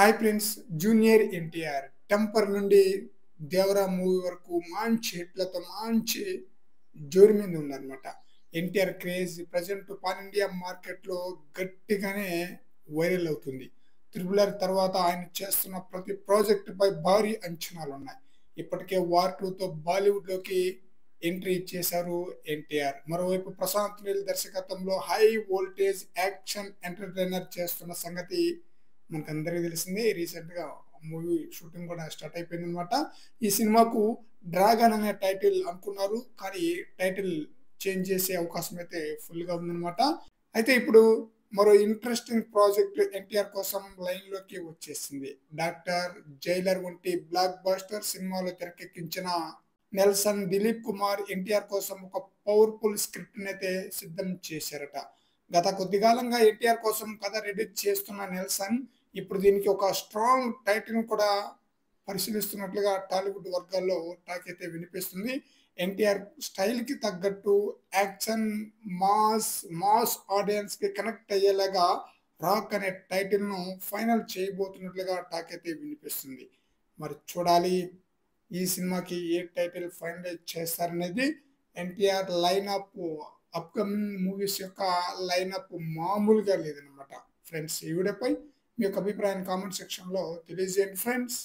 Hi friends, junior NTR temper నుండి Devara movie వరకు మంచి హిట్లతో మంచి జోరు మీద ఉందన్నమాట. NTR craze present pan India మార్కెట్లో గట్టిగానే వైరల్ అవుతుంది. త్రిబుల్ తర్వాత ఆయన చేస్తున్న ప్రతి ప్రాజెక్టుపై భారీ అంచనాలు ఉన్నాయి. ఇప్పటికే వార్ 2తో బాలీవుడ్లోకి ఎంట్రీ ఇచ్చేశారు ఎన్టీఆర్. మరోవైపు ప్రశాంత్ నీల్ దర్శకత్వంలో హై వోల్టేజ్ యాక్షన్ ఎంటర్టైనర్ చేస్తున్న సంగతి మనకందరికీ తెలిసిందే. రీసెంట్‌గా మూవీ షూటింగ్ కూడా స్టార్ట్ అయిపోయిందనమాట. ఈ సినిమాకు 'డ్రాగన్' అనే టైటిల్ అనుకున్నారు. కానీ టైటిల్ చేంజ్ చేసే అవకాశం అయితే ఫుల్‌గా ఉందనమాట. అయితే ఇప్పుడు మరో ఇంట్రెస్టింగ్ ప్రాజెక్ట్ ఎన్టీఆర్ కోసం లైన్‌లోకి వచ్చేసింది. 'డాక్టర్ జైలర్' వంటి బ్లాక్ బస్టర్ సినిమాలు తెరకెక్కించిన నెల్సన్ దిలీప్ కుమార్ ఎన్టీఆర్ కోసం ఒక పవర్‌ఫుల్ స్క్రిప్ట్‌నైతే సిద్ధం చేశారట. గత కొద్ది కాలంగా ఎన్టీఆర్ కోసం కథ రెడీ చేస్తున్న నెల్సన్ ఇప్పుడు దీనికి ఒక స్ట్రాంగ్ టైటిల్ కూడా పరిశీలిస్తున్నట్లుగా టాలీవుడ్ వర్గాల్లో టాక్ అయితే వినిపిస్తుంది. ఎన్టీఆర్ స్టైల్‌కి తగ్గట్టు యాక్షన్, మాస్ ఆడియన్స్‌కి కనెక్ట్ అయ్యేలాగా 'రాక్' అనే టైటిల్‌ను ఫైనల్ చేయబోతున్నట్లుగా టాక్ అయితే వినిపిస్తుంది. మరి చూడాలి ఈ సినిమాకి ఏ టైటిల్ ఫైనలైజ్ చేస్తారనేది. ఎన్టీఆర్ లైనప్ అప్‌కమింగ్ మూవీస్ యొక్క లైనప్ మామూలుగా లేదనమాట. ఫ్రెండ్స్, ఈ వీడియోపై మీ యొక్క అభిప్రాయాన్ని కామెంట్ సెక్షన్‌లో తెలియజేయండి ఫ్రెండ్స్.